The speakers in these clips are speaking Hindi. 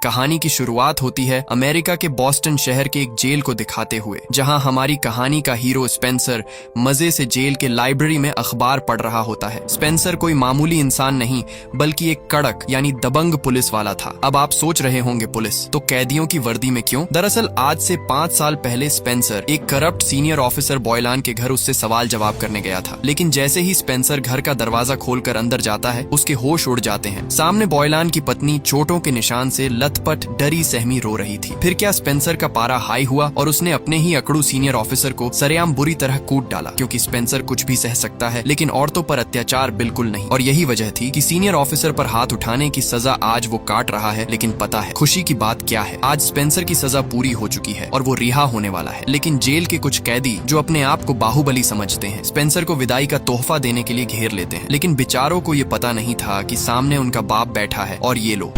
कहानी की शुरुआत होती है अमेरिका के बॉस्टन शहर के एक जेल को दिखाते हुए, जहां हमारी कहानी का हीरो स्पेंसर मजे से जेल के लाइब्रेरी में अखबार पढ़ रहा होता है। स्पेंसर कोई मामूली इंसान नहीं बल्कि एक कड़क यानी दबंग पुलिस वाला था। अब आप सोच रहे होंगे पुलिस तो कैदियों की वर्दी में क्यों? दरअसल आज से 5 साल पहले स्पेंसर एक करप्ट सीनियर ऑफिसर बॉयलान के घर उससे सवाल जवाब करने गया था। लेकिन जैसे ही स्पेंसर घर का दरवाजा खोलकर अंदर जाता है, उसके होश उड़ जाते हैं। सामने बॉयलान की पत्नी चोटों के निशान से लथपथ डरी सहमी रो रही थी। फिर क्या स्पेंसर का पारा हाई हुआ और उसने अपने ही अकड़ू सीनियर ऑफिसर को सरेआम बुरी तरह कूट डाला, क्योंकि स्पेंसर कुछ भी सह सकता है लेकिन औरतों पर अत्याचार बिल्कुल नहीं। और यही वजह थी कि सीनियर ऑफिसर पर हाथ उठाने की सजा आज वो काट रहा है। लेकिन पता है खुशी की बात क्या है? आज स्पेंसर की सजा पूरी हो चुकी है और वो रिहा होने वाला है। लेकिन जेल के कुछ कैदी जो अपने आप को बाहुबली समझते हैं, स्पेंसर को विदाई का तोहफा देने के लिए घेर लेते हैं। लेकिन बेचारों को ये पता नहीं था कि सामने उनका बाप बैठा है और ये लो।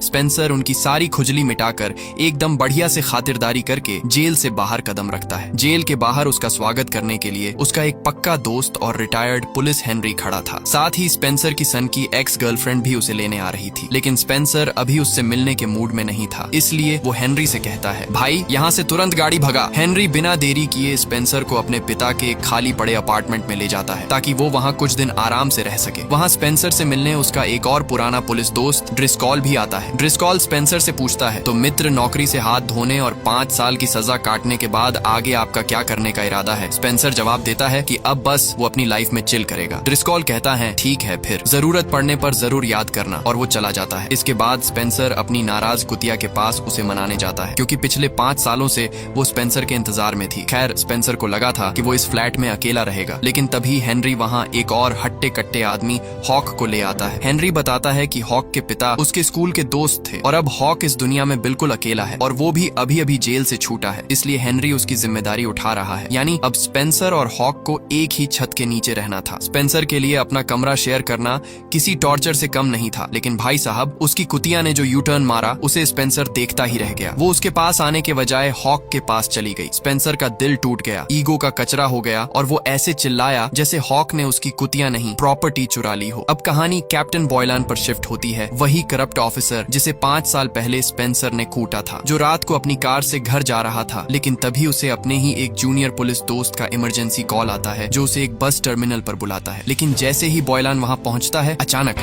स्पेंसर उनकी सारी खुजली मिटाकर एकदम बढ़िया से खातिरदारी करके जेल से बाहर कदम रखता है। जेल के बाहर उसका स्वागत करने के लिए उसका एक पक्का दोस्त और रिटायर्ड पुलिस हेनरी खड़ा था। साथ ही स्पेंसर की सन की एक्स गर्लफ्रेंड भी उसे लेने आ रही थी। लेकिन स्पेंसर अभी उससे मिलने के मूड में नहीं था, इसलिए वो हेनरी से कहता है, भाई यहाँ से तुरंत गाड़ी भगा। हेनरी बिना देरी किए स्पेंसर को अपने पिता के एक खाली पड़े अपार्टमेंट में ले जाता है ताकि वो वहाँ कुछ दिन आराम से रह सके। वहाँ स्पेंसर से मिलने उसका एक और पुराना पुलिस दोस्त ड्रिस्कॉल भी आता है। ड्रिस्कॉल स्पेंसर से पूछता है, तो मित्र नौकरी से हाथ धोने और 5 साल की सजा काटने के बाद आगे आपका क्या करने का इरादा है? स्पेंसर जवाब देता है कि अब बस वो अपनी लाइफ में चिल करेगा। ड्रिस्कॉल कहता है, ठीक है फिर जरूरत पड़ने पर जरूर याद करना, और वो चला जाता है। इसके बाद स्पेंसर अपनी नाराज कुतिया के पास उसे मनाने जाता है, क्योंकि पिछले 5 सालों से वो स्पेंसर के इंतजार में थी। खैर स्पेंसर को लगा था कि वो इस फ्लैट में अकेला रहेगा, लेकिन तभी हेनरी वहाँ एक और हट्टे कट्टे आदमी हॉक को ले आता है। हेनरी बताता है कि हॉक के पिता उसके स्कूल के दोस्त थे और अब हॉक इस दुनिया में बिल्कुल अकेला है और वो भी अभी अभी जेल से छूटा है, इसलिए हेनरी उसकी जिम्मेदारी उठा रहा है। यानी अब स्पेंसर और हॉक को एक ही छत के नीचे रहना था। स्पेंसर के लिए अपना कमरा शेयर करना किसी टॉर्चर से कम नहीं था, लेकिन भाई साहब उसकी कुतिया ने जो यू टर्न मारा उसे स्पेंसर देखता ही रह गया। वो उसके पास आने के बजाय हॉक के पास चली गई। स्पेंसर का दिल टूट गया, ईगो का कचरा हो गया और वो ऐसे चिल्लाया जैसे हॉक ने उसकी कुतिया नहीं प्रॉपर्टी चुरा ली हो। अब कहानी कैप्टन बॉयलान पर शिफ्ट होती है, वही करप्ट ऑफिसर जिसे 5 साल पहले स्पेंसर ने कूटा था, जो रात को अपनी कार से घर जा रहा था। लेकिन तभी उसे अपने ही एक जूनियर पुलिस दोस्त का इमरजेंसी कॉल आता है, जो उसे एक बस टर्मिनल पर बुलाता है। लेकिन जैसे ही बॉयलान वहां पहुंचता है, अचानक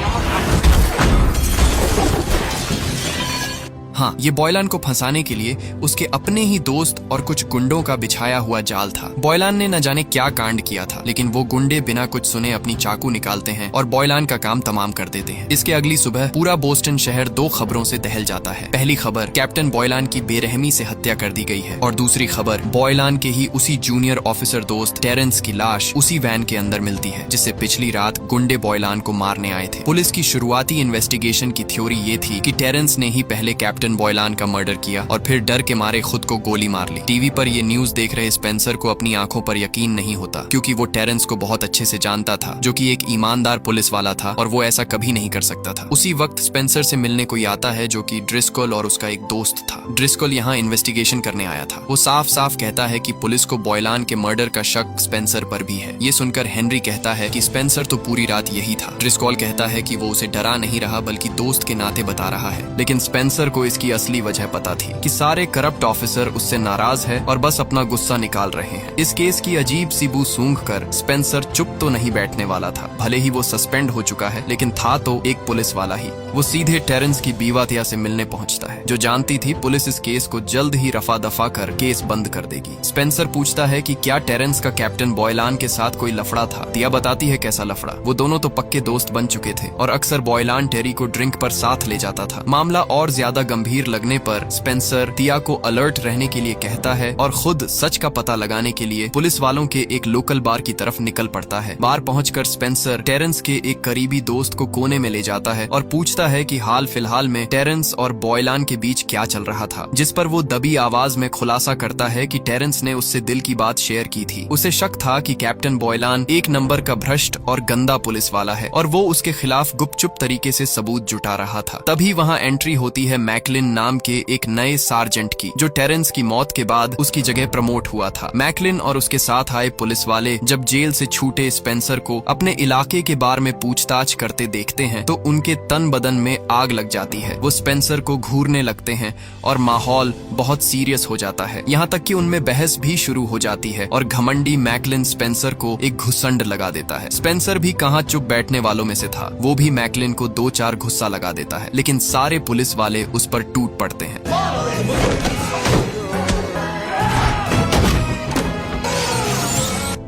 हाँ, ये बॉयलान को फंसाने के लिए उसके अपने ही दोस्त और कुछ गुंडों का बिछाया हुआ जाल था। बॉयलान ने न जाने क्या कांड किया था, लेकिन वो गुंडे बिना कुछ सुने अपनी चाकू निकालते हैं और बॉयलान का काम तमाम कर देते हैं। इसके अगली सुबह पूरा बोस्टन शहर 2 खबरों से दहल जाता है। पहली खबर, कैप्टन बॉयलान की बेरहमी से हत्या कर दी गई है, और दूसरी खबर, बॉयलान के ही उसी जूनियर ऑफिसर दोस्त टेरेंस की लाश उसी वैन के अंदर मिलती है, जिससे पिछली रात गुंडे बॉयलान को मारने आए थे। पुलिस की शुरुआती इन्वेस्टिगेशन की थ्योरी ये थी कि टेरेंस ने ही पहले कैप्टन बॉयलान का मर्डर किया और फिर डर के मारे खुद को गोली मार ली। टीवी पर ये न्यूज़ देख रहे स्पेंसर को अपनी आंखों पर यकीन नहीं होता, क्योंकि वो टेरेंस को बहुत अच्छे से जानता था, जो कि एक ईमानदार पुलिस वाला था और वो ऐसा कभी नहीं कर सकता था। उसी वक्त स्पेंसर से मिलने कोई आता है, जो कि ड्रिस्कॉल और उसका एक दोस्त था। ड्रिस्कॉल यहाँ इन्वेस्टिगेशन करने आया था। वो साफ साफ कहता है कि पुलिस को बॉयलान के मर्डर का शक स्पेंसर पर भी है। ये सुनकर हेनरी कहता है कि स्पेंसर तो पूरी रात यही था। ड्रिस्कॉल कहता है कि वो उसे डरा नहीं रहा बल्कि दोस्त के नाते बता रहा है। लेकिन स्पेंसर को इसकी असली वजह पता थी कि सारे करप्ट ऑफिसर उससे नाराज है और बस अपना गुस्सा निकाल रहे हैं। इस केस की अजीब सी बू सूंघकर स्पेंसर चुप तो नहीं बैठने वाला था। भले ही वो सस्पेंड हो चुका है, लेकिन था तो एक पुलिस वाला ही। वो सीधे टेरेंस की बीवातिया से मिलने पहुंचता है, जो जानती थी पुलिस इस केस को जल्द ही रफा दफा कर केस बंद कर देगी। स्पेंसर पूछता है कि क्या टेरेंस का कैप्टन बॉयलान के साथ कोई लफड़ा था। दिया बताती है कैसा लफड़ा। वो दोनों तो पक्के दोस्त बन चुके थे और अक्सर बॉयलान टेरी को ड्रिंक पर साथ ले जाता था। मामला और ज्यादा गंभीर लगने पर स्पेंसर दिया को अलर्ट रहने के लिए कहता है और खुद सच का पता लगाने के लिए पुलिस वालों के एक लोकल बार की तरफ निकल पड़ता है। बार पहुंचकर स्पेंसर टेरेंस के एक करीबी दोस्त को कोने में ले जाता है और पूछता है कि हाल फिलहाल में टेरेंस और बॉयलान के बीच क्या चल रहा था, जिस पर वो दबी आवाज में खुलासा करता है कि टेरेंस ने उससे दिल की बात शेयर की थी। उसे शक था कि कैप्टन बॉयलान एक नंबर का भ्रष्ट और गंदा पुलिस वाला है और वो उसके खिलाफ गुपचुप तरीके से सबूत जुटा रहा था। तभी वहाँ एंट्री होती है मैकलिन मैकलिन नाम के एक नए सार्जेंट की, जो टेरेंस की मौत के बाद उसकी जगह प्रमोट हुआ था। मैकलिन और उसके साथ आए पुलिस वाले जब जेल से छूटे स्पेंसर को अपने इलाके के बारे में पूछताछ करते देखते हैं तो उनके तन बदन में आग लग जाती है। वो स्पेंसर को घूरने लगते हैं और माहौल बहुत सीरियस हो जाता है। यहाँ तक कि उनमें बहस भी शुरू हो जाती है और घमंडी मैकलिन स्पेंसर को एक घुसंड लगा देता है। स्पेंसर भी कहाँ चुप बैठने वालों में से था। वो भी मैकलिन को 2-4 घुस्सा लगा देता है, लेकिन सारे पुलिस वाले उस पर टूट पड़ते हैं।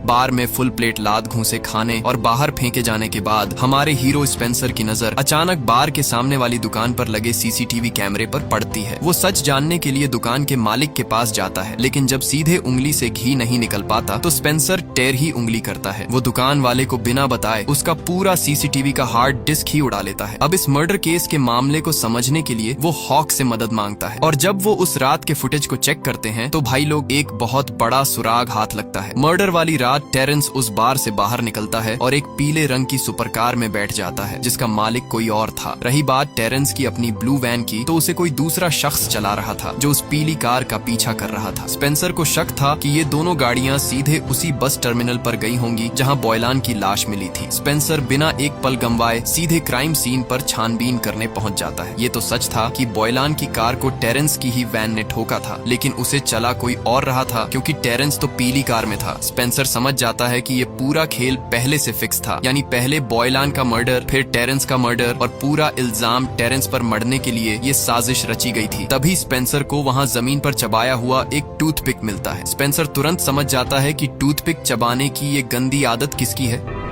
बार में फुल प्लेट लाद घूंसे खाने और बाहर फेंके जाने के बाद हमारे हीरो स्पेंसर की नजर अचानक बार के सामने वाली दुकान पर लगे सीसीटीवी कैमरे पर पड़ती है। वो सच जानने के लिए दुकान के मालिक के पास जाता है, लेकिन जब सीधे उंगली से घी नहीं निकल पाता तो स्पेंसर टेर ही उंगली करता है। वो दुकान वाले को बिना बताए उसका पूरा सीसीटीवी का हार्ड डिस्क ही उड़ा लेता है। अब इस मर्डर केस के मामले को समझने के लिए वो हॉक से मदद मांगता है और जब वो उस रात के फुटेज को चेक करते हैं तो भाई लोग एक बहुत बड़ा सुराग हाथ लगता है। मर्डर वाली रात टेरेंस उस बार से बाहर निकलता है और एक पीले रंग की सुपरकार में बैठ जाता है जिसका मालिक कोई और था। रही बात टेरेंस की अपनी ब्लू वैन की, तो उसे कोई दूसरा शख्स चला रहा था जो उस पीली कार का पीछा कर रहा था। स्पेंसर को शक था कि ये दोनों गाड़ियां सीधे उसी बस टर्मिनल पर गई होंगी जहां बॉयलान की लाश मिली थी। स्पेंसर बिना एक पल गंवाए सीधे क्राइम सीन पर छानबीन करने पहुंच जाता है। ये तो सच था कि बॉयलान की कार को टेरेंस की ही वैन ने ठोका था, लेकिन उसे चला कोई और रहा था क्योंकि टेरेंस तो पीली कार में था। स्पेंसर समझ जाता है कि ये पूरा खेल पहले से फिक्स था, यानी पहले बॉयलान का मर्डर, फिर टेरेंस का मर्डर और पूरा इल्जाम टेरेंस पर मरने के लिए ये साजिश रची गई थी। तभी स्पेंसर को वहाँ जमीन पर चबाया हुआ एक टूथपिक मिलता है। स्पेंसर तुरंत समझ जाता है कि टूथपिक चबाने की ये गंदी आदत किसकी है।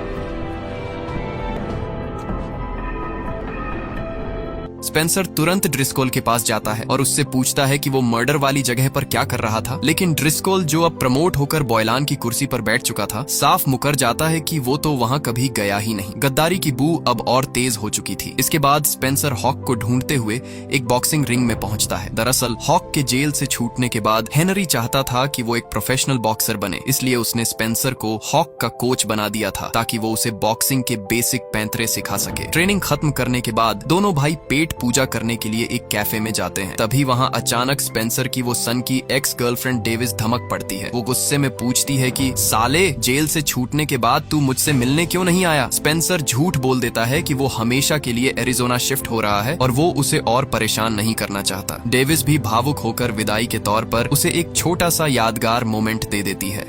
स्पेंसर तुरंत ड्रिस्कोल के पास जाता है और उससे पूछता है कि वो मर्डर वाली जगह पर क्या कर रहा था, लेकिन ड्रिस्कोल जो अब प्रमोट होकर बॉयलान की कुर्सी पर बैठ चुका था साफ मुकर जाता है कि वो तो वहाँ कभी गया ही नहीं। गद्दारी की बू अब और तेज हो चुकी थी। इसके बाद स्पेंसर हॉक को ढूंढते हुए एक बॉक्सिंग रिंग में पहुंचता है। दरअसल हॉक के जेल से छूटने के बाद हेनरी चाहता था कि वो एक प्रोफेशनल बॉक्सर बने, इसलिए उसने स्पेंसर को हॉक का कोच बना दिया था ताकि वो उसे बॉक्सिंग के बेसिक पैंतरे सिखा सके। ट्रेनिंग खत्म करने के बाद दोनों भाई पेट पूजा करने के लिए एक कैफे में जाते हैं। तभी वहाँ अचानक स्पेंसर की वो सन की एक्स गर्लफ्रेंड डेविस धमक पड़ती है। वो गुस्से में पूछती है कि साले, जेल से छूटने के बाद तू मुझसे मिलने क्यों नहीं आया। स्पेंसर झूठ बोल देता है कि वो हमेशा के लिए एरिजोना शिफ्ट हो रहा है और वो उसे और परेशान नहीं करना चाहता। डेविस भी भावुक होकर विदाई के तौर पर उसे एक छोटा सा यादगार मोमेंट दे देती है।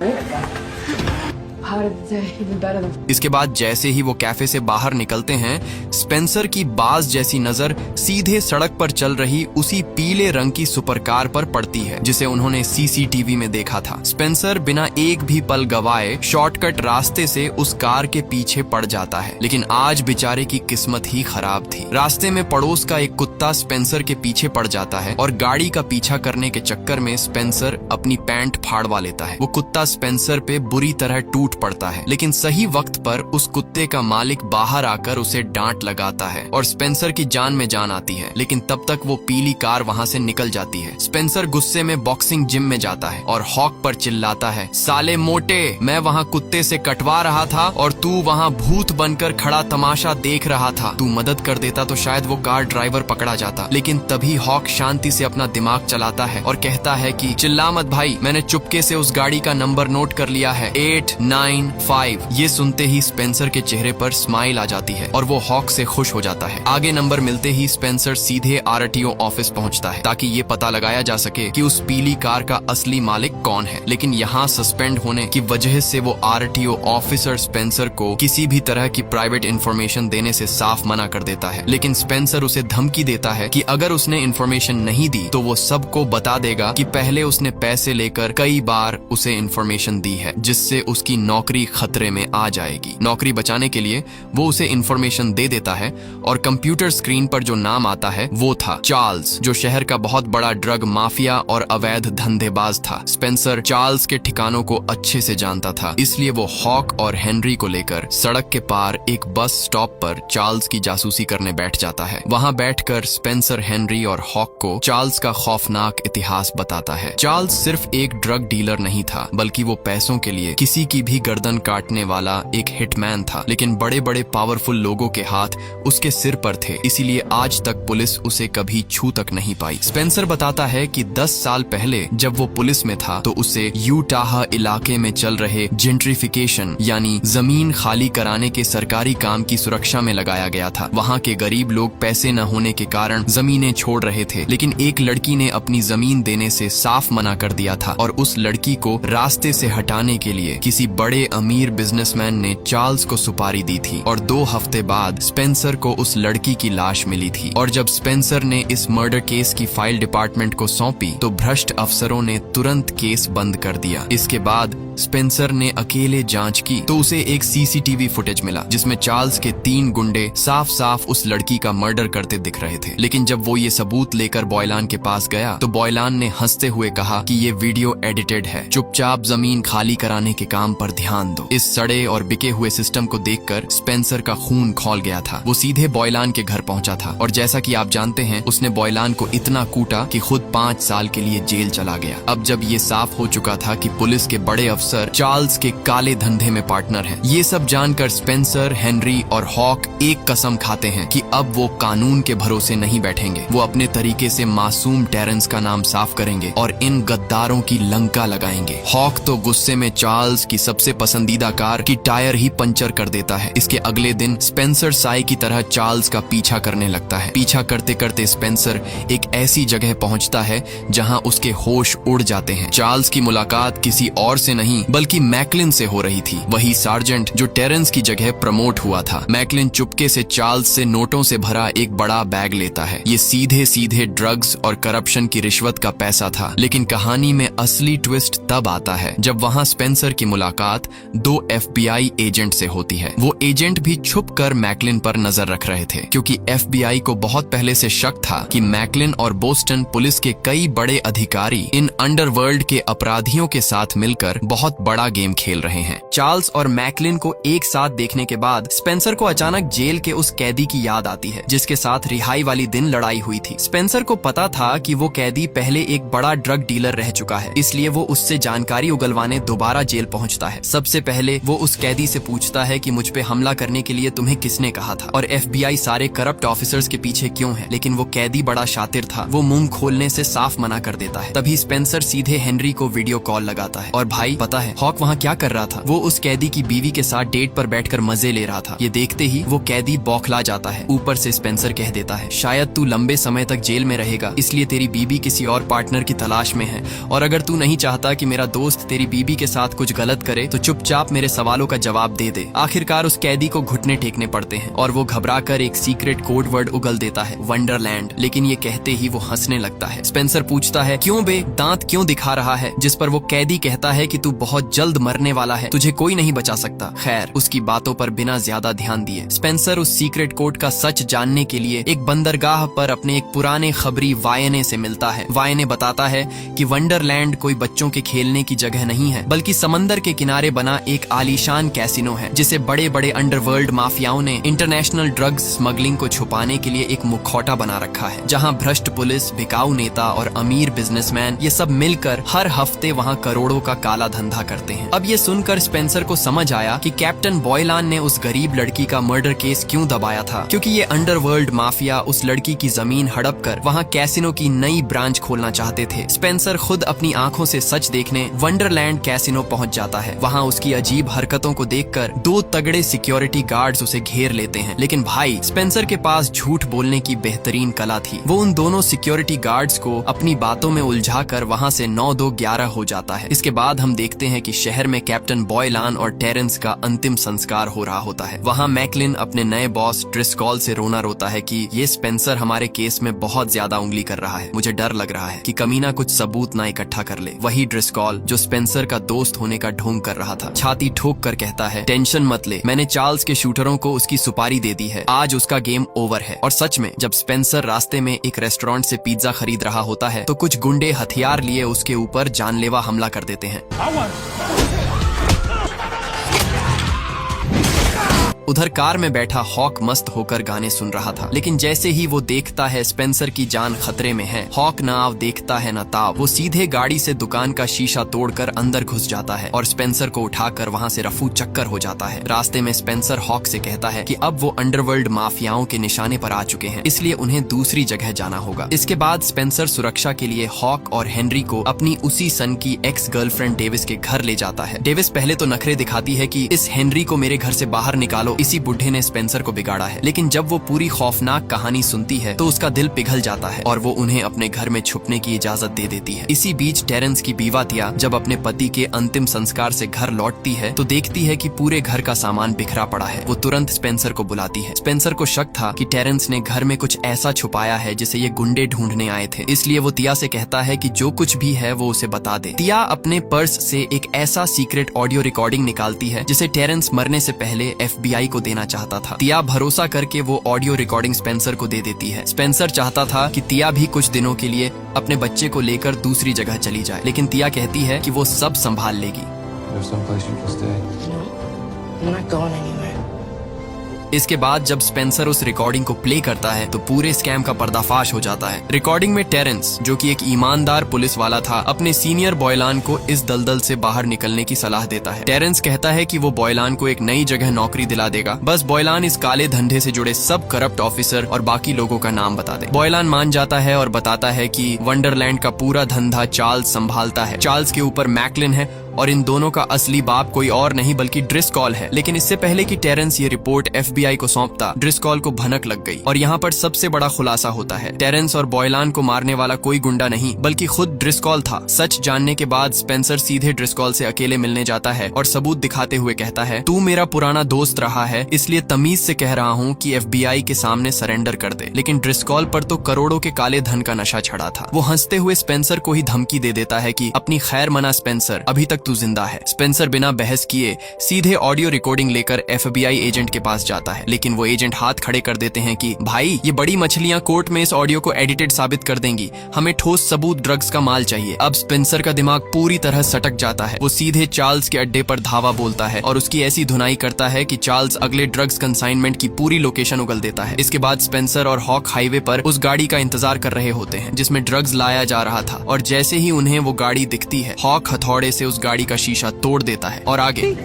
इसके बाद जैसे ही वो कैफे से बाहर निकलते हैं, स्पेंसर की बाज जैसी नजर सीधे सड़क पर चल रही उसी पीले रंग की सुपरकार पर पड़ती है जिसे उन्होंने सीसीटीवी में देखा था। स्पेंसर बिना एक भी पल गवाए शॉर्टकट रास्ते से उस कार के पीछे पड़ जाता है, लेकिन आज बेचारे की किस्मत ही खराब थी। रास्ते में पड़ोस का एक कुत्ता स्पेंसर के पीछे पड़ जाता है और गाड़ी का पीछा करने के चक्कर में स्पेंसर अपनी पैंट फाड़वा लेता है। वो कुत्ता स्पेंसर पे बुरी तरह टूट पड़ता है, लेकिन सही वक्त पर उस कुत्ते का मालिक बाहर आकर उसे डांट लगाता है और स्पेंसर की जान में जान आती है, लेकिन तब तक वो पीली कार वहाँ से निकल जाती है। स्पेंसर गुस्से में बॉक्सिंग जिम में जाता है और हॉक पर चिल्लाता है, साले मोटे, मैं वहाँ कुत्ते से कटवा रहा था और तू वहाँ भूत बनकर खड़ा तमाशा देख रहा था। तू मदद कर देता तो शायद वो कार ड्राइवर पकड़ा जाता। लेकिन तभी हॉक शांति से अपना दिमाग चलाता है और कहता है कि चिल्ला मत भाई, मैंने चुपके से उस गाड़ी का नंबर नोट कर लिया है, 895। ये सुनते ही स्पेंसर के चेहरे पर स्माइल आ जाती है और वो हॉक से खुश हो जाता है। आगे नंबर मिलते ही स्पेंसर सीधे आरटीओ ऑफिस पहुंचता है ताकि ये पता लगाया जा सके कि उस पीली कार का असली मालिक कौन है। लेकिन यहाँ सस्पेंड होने की वजह से वो आरटीओ ऑफिसर स्पेंसर को किसी भी तरह की प्राइवेट इंफॉर्मेशन देने से साफ मना कर देता है। लेकिन स्पेंसर उसे धमकी देता है कि अगर उसने इंफॉर्मेशन नहीं दी तो वो सबको बता देगा कि पहले उसने पैसे लेकर कई बार उसे इंफॉर्मेशन दी है, जिससे उसकी नौकरी खतरे में आ जाएगी। नौकरी बचाने के लिए वो उसे इंफॉर्मेशन दे देता है और कंप्यूटर स्क्रीन पर जो नाम आता है वो था चार्ल्स, जो शहर का बहुत बड़ा ड्रग माफिया और अवैध धंधेबाज था। स्पेंसर चार्ल्स के ठिकानों को अच्छे से जानता था, इसलिए वो हॉक और हेनरी को लेकर सड़क के पार एक बस स्टॉप पर चार्ल्स की जासूसी करने बैठ जाता है। वहाँ बैठकर स्पेंसर हेनरी और हॉक को चार्ल्स का खौफनाक इतिहास बताता है। चार्ल्स सिर्फ एक ड्रग डीलर नहीं था, बल्कि वो पैसों के लिए किसी की भी गर्दन काटने वाला एक हिटमैन था, लेकिन बड़े बड़े पावरफुल लोगों के हाथ उसके सिर पर थे, इसीलिए आज तक पुलिस उसे कभी छू तक नहीं पाई। स्पेंसर बताता है कि 10 साल पहले जब वो पुलिस में था तो उसे यूटाह इलाके में चल रहे जेंट्रिफिकेशन यानी जमीन खाली कराने के सरकारी काम की सुरक्षा में लगाया गया था। वहाँ के गरीब लोग पैसे न होने के कारण जमीनें छोड़ रहे थे, लेकिन एक लड़की ने अपनी जमीन देने से साफ मना कर दिया था और उस लड़की को रास्ते से हटाने के लिए किसी बड़े अमीर बिजनेसमैन ने चार्ल्स को सुपारी दी थी और 2 हफ्ते बाद स्पेंसर को उस लड़की की लाश मिली थी। और जब स्पेंसर ने इस मर्डर केस की फाइल डिपार्टमेंट को सौंपी तो भ्रष्ट अफसरों ने तुरंत केस बंद कर दिया। इसके बाद स्पेंसर ने अकेले जांच की तो उसे एक सीसीटीवी फुटेज मिला जिसमें चार्ल्स के 3 गुंडे साफ साफ उस लड़की का मर्डर करते दिख रहे थे। लेकिन जब वो ये सबूत लेकर बॉयलान के पास गया तो बॉयलान ने हंसते हुए कहा कि ये वीडियो एडिटेड है, चुपचाप जमीन खाली कराने के काम पर ध्यान दो। इस सड़े और बिके हुए सिस्टम को देखकर स्पेंसर का खून खौल गया था। वो सीधे बॉयलान के घर पहुंचा था और जैसा कि आप जानते हैं उसने बॉयलान को इतना कूटा कि खुद 5 साल के लिए जेल चला गया। अब जब ये साफ हो चुका था कि पुलिस के बड़े अफसर चार्ल्स के काले धंधे में पार्टनर हैं, ये सब जानकर स्पेंसर, हेनरी और हॉक एक कसम खाते हैं कि अब वो कानून के भरोसे नहीं बैठेंगे। वो अपने तरीके से मासूम टेरेंस का नाम साफ करेंगे और इन गद्दारों की लंका लगाएंगे। हॉक तो गुस्से में चार्ल्स की सबसे पसंदीदा कार की टायर ही पंचर कर देता है। इसके अगले दिन स्पेंसर साई की तरह चार्ल्स का पीछा करने लगता है। पीछा करते करते स्पेंसर एक ऐसी जगह पहुंचता है जहां उसके होश उड़ जाते हैं। चार्ल्स की मुलाकात किसी और से नहीं बल्कि मैकलिन से हो रही थी, वही सार्जेंट जो टेरेंस की जगह प्रमोट हुआ था। मैकलिन चुपके से चार्ल्स से नोटों से भरा एक बड़ा बैग लेता है। ये सीधे सीधे ड्रग्स और करप्शन की रिश्वत का पैसा था। लेकिन कहानी में असली ट्विस्ट तब आता है जब वहां स्पेंसर की मुलाकात 2 FBI एजेंट से होती है। वो एजेंट भी छुप कर मैकलिन पर नजर रख रहे थे क्योंकि FBI को बहुत पहले से शक था कि मैकलिन और बोस्टन पुलिस के कई बड़े अधिकारी इन अंडरवर्ल्ड के अपराधियों के साथ मिलकर बहुत बड़ा गेम खेल रहे हैं। चार्ल्स और मैकलिन को एक साथ देखने के बाद स्पेंसर को अचानक जेल के उस कैदी की याद आती है जिसके साथ रिहाई वाली दिन लड़ाई हुई थी। स्पेंसर को पता था कि वो कैदी पहले एक बड़ा ड्रग डीलर रह चुका है, इसलिए वो उससे जानकारी उगलवाने दोबारा जेल पहुंचता है। सबसे पहले वो उस कैदी से पूछता है कि मुझ पे हमला करने के लिए तुम्हें किसने कहा था और FBI सारे करप्ट ऑफिसर्स के पीछे क्यों है। लेकिन वो कैदी बड़ा शातिर था, वो मुंह खोलने से साफ मना कर देता है। तभी स्पेंसर सीधे हेनरी को वीडियो कॉल लगाता है और भाई पता है हॉक वहाँ क्या कर रहा था? वो उस कैदी की बीवी के साथ डेट पर बैठकर मजे ले रहा था। ये देखते ही वो कैदी बौखला जाता है। ऊपर से स्पेंसर कह देता है शायद तू लंबे समय तक जेल में रहेगा, इसलिए तेरी बीबी किसी और पार्टनर की तलाश में है और अगर तू नहीं चाहता कि मेरा दोस्त तेरी बीबी के साथ कुछ गलत करे तो चुपचाप मेरे सवालों का जवाब दे दे। आखिरकार उस कैदी को घुटने टेकने पड़ते हैं और वो घबराकर एक सीक्रेट कोड वर्ड उगल देता है, वंडरलैंड। लेकिन ये कहते ही वो हंसने लगता है। स्पेंसर पूछता है क्यों बे, दांत क्यों दिखा रहा है? जिस पर वो कैदी कहता है कि तू बहुत जल्द मरने वाला है, तुझे कोई नहीं बचा सकता। खैर उसकी बातों पर बिना ज्यादा ध्यान दिए स्पेंसर उस सीक्रेट कोड का सच जानने के लिए एक बंदरगाह पर अपने एक पुराने खबरी वायने से मिलता है। वायने बताता है कि वंडरलैंड कोई बच्चों के खेलने की जगह नहीं है बल्कि समंदर के किनारे बना एक आलीशान कैसीनो है जिसे बड़े बड़े अंडरवर्ल्ड माफियाओं ने इंटरनेशनल ड्रग्स स्मगलिंग को छुपाने के लिए एक मुखौटा बना रखा है, जहां भ्रष्ट पुलिस, बिकाऊ नेता और अमीर बिजनेसमैन ये सब मिलकर हर हफ्ते वहां करोड़ों का काला धंधा करते हैं। अब ये सुनकर स्पेंसर को समझ आया कि कैप्टन बॉयलान ने उस गरीब लड़की का मर्डर केस क्यों दबाया था, क्योंकि ये अंडरवर्ल्ड माफिया उस लड़की की जमीन हड़प कर वहाँ कैसीनो की नई ब्रांच खोलना चाहते थे। स्पेंसर खुद अपनी आंखों से सच देखने वंडरलैंड कैसीनो पहुंच जाता है। वहाँ उसकी अजीब हरकतों को देखकर 2 तगड़े सिक्योरिटी गार्ड्स उसे घेर लेते हैं। लेकिन भाई स्पेंसर के पास झूठ बोलने की बेहतरीन कला थी। वो उन दोनों सिक्योरिटी गार्ड्स को अपनी बातों में उलझा कर वहाँ से 9-2-11 हो जाता है। इसके बाद हम देखते हैं कि शहर में कैप्टन बॉयलान और टेरेंस का अंतिम संस्कार हो रहा होता है। वहाँ मैकलिन अपने नए बॉस ड्रिस्कॉल से रोना रोता है कि ये स्पेंसर हमारे केस में बहुत ज्यादा उंगली कर रहा है, मुझे डर लग रहा है कि कमीना कुछ सबूत ना इकट्ठा कर ले। वही ड्रिस्कॉल जो स्पेंसर का दोस्त होने का ढोंग कर रहा था छाती ठोक कर कहता है टेंशन मत ले, मैंने चार्ल्स के शूटरों को उसकी सुपारी दे दी है, आज उसका गेम ओवर है। और सच में जब स्पेंसर रास्ते में एक रेस्टोरेंट से पिज्जा खरीद रहा होता है तो कुछ गुंडे हथियार लिए उसके ऊपर जानलेवा हमला कर देते हैं। उधर कार में बैठा हॉक मस्त होकर गाने सुन रहा था, लेकिन जैसे ही वो देखता है स्पेंसर की जान खतरे में है, हॉक ना आव देखता है ना ताव, वो सीधे गाड़ी से दुकान का शीशा तोड़कर अंदर घुस जाता है और स्पेंसर को उठाकर वहाँ से रफू चक्कर हो जाता है। रास्ते में स्पेंसर हॉक से कहता है कि अब वो अंडरवर्ल्ड माफियाओं के निशाने पर आ चुके हैं, इसलिए उन्हें दूसरी जगह जाना होगा। इसके बाद स्पेंसर सुरक्षा के लिए हॉक और हेनरी को अपनी उसी सन की एक्स गर्लफ्रेंड डेविस के घर ले जाता है। डेविस पहले तो नखरे दिखाती है कि इस हेनरी को मेरे घर से बाहर निकालो, इसी बुढ़े ने स्पेंसर को बिगाड़ा है। लेकिन जब वो पूरी खौफनाक कहानी सुनती है तो उसका दिल पिघल जाता है और वो उन्हें अपने घर में छुपने की इजाजत दे देती है। इसी बीच टेरेंस की बीवा तिया जब अपने पति के अंतिम संस्कार से घर लौटती है तो देखती है कि पूरे घर का सामान बिखरा पड़ा है। वो तुरंत स्पेंसर को बुलाती है। स्पेंसर को शक था कि टेरेंस ने घर में कुछ ऐसा छुपाया है जिसे ये गुंडे ढूंढने आए थे, इसलिए वो तिया से कहता है कि जो कुछ भी है वो उसे बता दे। तिया अपने पर्स से एक ऐसा सीक्रेट ऑडियो रिकॉर्डिंग निकालती है जिसे टेरेंस मरने से पहले FBI को देना चाहता था। तिया भरोसा करके वो ऑडियो रिकॉर्डिंग स्पेंसर को दे देती है। स्पेंसर चाहता था कि तिया भी कुछ दिनों के लिए अपने बच्चे को लेकर दूसरी जगह चली जाए, लेकिन तिया कहती है कि वो सब संभाल लेगी। इसके बाद जब स्पेंसर उस रिकॉर्डिंग को प्ले करता है तो पूरे स्कैम का पर्दाफाश हो जाता है। रिकॉर्डिंग में टेरेंस, जो कि एक ईमानदार पुलिस वाला था, अपने सीनियर बॉयलान को इस दलदल से बाहर निकलने की सलाह देता है। टेरेंस कहता है कि वो बॉयलान को एक नई जगह नौकरी दिला देगा, बस बॉयलान इस काले धंधे से जुड़े सब करप्ट ऑफिसर और बाकी लोगों का नाम बता दे। बॉयलान मान जाता है और बताता है कि वंडरलैंड का पूरा धंधा चार्ल्स संभालता है। चार्ल्स के ऊपर मैकलिन है और इन दोनों का असली बाप कोई और नहीं बल्कि ड्रिस्कॉल है। लेकिन इससे पहले कि टेरेंस ये रिपोर्ट FBI को सौंपता, ड्रिस्कॉल को भनक लग गई और यहाँ पर सबसे बड़ा खुलासा होता है। टेरेंस और बॉयलान को मारने वाला कोई गुंडा नहीं बल्कि खुद ड्रिस्कॉल था। सच जानने के बाद स्पेंसर सीधे ड्रिस्कॉल से अकेले मिलने जाता है और सबूत दिखाते हुए कहता है, तू मेरा पुराना दोस्त रहा है, इसलिए तमीज से कह रहा हूँ कि FBI के सामने सरेंडर कर दे। लेकिन ड्रिस्कॉल पर तो करोड़ों के काले धन का नशा चढ़ा था। वो हंसते हुए स्पेंसर को ही धमकी दे देता है कि अपनी खैर मना स्पेंसर, अभी तक तू जिंदा है। स्पेंसर बिना बहस किए सीधे ऑडियो रिकॉर्डिंग लेकर FBI एजेंट के पास जाता है, लेकिन वो एजेंट हाथ खड़े कर देते हैं कि भाई, ये बड़ी मछलियां कोर्ट में इस ऑडियो को एडिटेड साबित कर देंगी, हमें ठोस सबूत ड्रग्स का माल चाहिए। अब स्पेंसर का दिमाग पूरी तरह सटक जाता है। वो सीधे चार्ल्स के अड्डे पर धावा बोलता है और उसकी ऐसी धुनाई करता है कि चार्ल्स अगले ड्रग्स कंसाइनमेंट की पूरी लोकेशन उगल देता है। इसके बाद स्पेंसर और हॉक हाईवे पर उस गाड़ी का इंतजार कर रहे होते हैं जिसमें ड्रग्स लाया जा रहा था, और जैसे ही उन्हें वो गाड़ी दिखती है, हॉक हथौड़े से उस गाड़ी का शीशा तोड़ देता है और आगे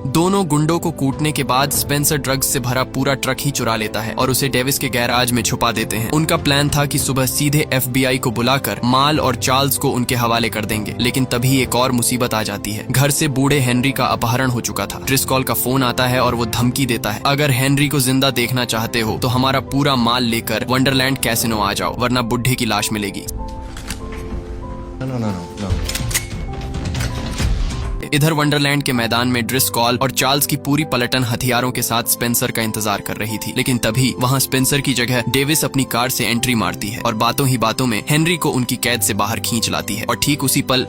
दोनों गुंडों को कूटने के बाद स्पेंसर ड्रग्स से भरा पूरा ट्रक ही चुरा लेता है और उसे डेविस के गैराज में छुपा देते हैं। उनका प्लान था कि सुबह सीधे FBI को बुलाकर माल और चार्ल्स को उनके हवाले कर देंगे, लेकिन तभी एक और मुसीबत आ जाती है। घर से बूढ़े हेनरी का अपहरण हो चुका था। ड्रिस्कॉल का फोन आता है और वो धमकी देता है, अगर हेनरी को जिंदा देखना चाहते हो तो हमारा पूरा माल लेकर वंडरलैंड कैसिनो आ जाओ, वरना बुढ़े की लाश मिलेगी। इधर वंडरलैंड के मैदान में ड्रिस्कॉल और चार्ल्स की पूरी पलटन हथियारों के साथ स्पेंसर का इंतजार कर रही थी, लेकिन तभी वहां स्पेंसर की जगह डेविस अपनी कार से एंट्री मारती है और बातों ही बातों में हेनरी को उनकी कैद से बाहर खींच लाती है। और ठीक उसी पल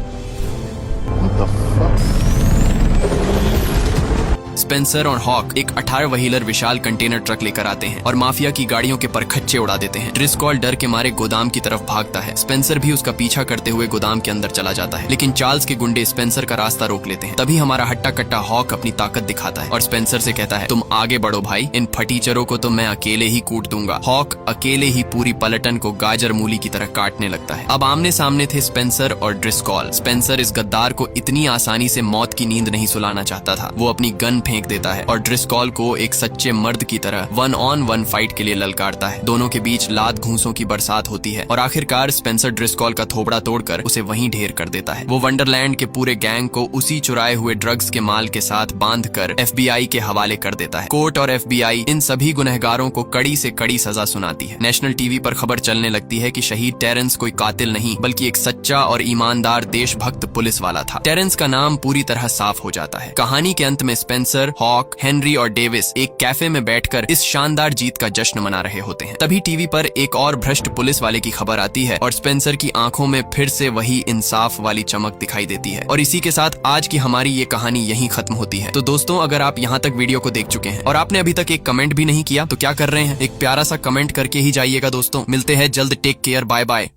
स्पेंसर और हॉक एक 18 व्हीलर विशाल कंटेनर ट्रक लेकर आते हैं और माफिया की गाड़ियों के परखच्चे उड़ा देते हैं। ड्रिस्कॉल डर के मारे गोदाम की तरफ भागता है। स्पेंसर भी उसका पीछा करते हुए गोदाम के अंदर चला जाता है, लेकिन चार्ल्स के गुंडे स्पेंसर का रास्ता रोक लेते हैं। तभी हमारा हट्टा कट्टा हॉक अपनी ताकत दिखाता है और स्पेंसर से कहता है, तुम आगे बढ़ो भाई, इन फटीचरों को तो मैं अकेले ही कूट दूंगा। हॉक अकेले ही पूरी पलटन को गाजर मूली की तरह काटने लगता है। अब आमने सामने थे स्पेंसर और ड्रिस्कॉल। स्पेंसर इस गद्दार को इतनी आसानी से मौत की नींद नहीं सुलाना चाहता था। वो अपनी गन फेंक देता है और ड्रिस्कॉल को एक सच्चे मर्द की तरह 1-on-1 फाइट के लिए ललकारता है। दोनों के बीच लात घूंसों की बरसात होती है और आखिरकार स्पेंसर ड्रिस्कॉल का थोबड़ा तोड़कर उसे वहीं ढेर कर देता है। वो वंडरलैंड के पूरे गैंग को उसी चुराए हुए ड्रग्स के माल के साथ बांधकर FBI के हवाले कर देता है। कोर्ट और FBI इन सभी गुनहगारों को कड़ी से कड़ी सजा सुनाती है। नेशनल टीवी पर खबर चलने लगती है कि शहीद टेरेंस कोई कातिल नहीं बल्कि एक सच्चा और ईमानदार देशभक्त पुलिस वाला था। टेरेंस का नाम पूरी तरह साफ हो जाता है। कहानी के अंत में स्पेंसर, हॉक, हेनरी और डेविस एक कैफे में बैठकर इस शानदार जीत का जश्न मना रहे होते हैं। तभी टीवी पर एक और भ्रष्ट पुलिस वाले की खबर आती है और स्पेंसर की आंखों में फिर से वही इंसाफ वाली चमक दिखाई देती है। और इसी के साथ आज की हमारी ये कहानी यहीं खत्म होती है। तो दोस्तों, अगर आप यहाँ तक वीडियो को देख चुके हैं और आपने अभी तक एक कमेंट भी नहीं किया तो क्या कर रहे हैं, एक प्यारा सा कमेंट करके ही जाइएगा। दोस्तों, मिलते हैं जल्द। Take care, bye bye.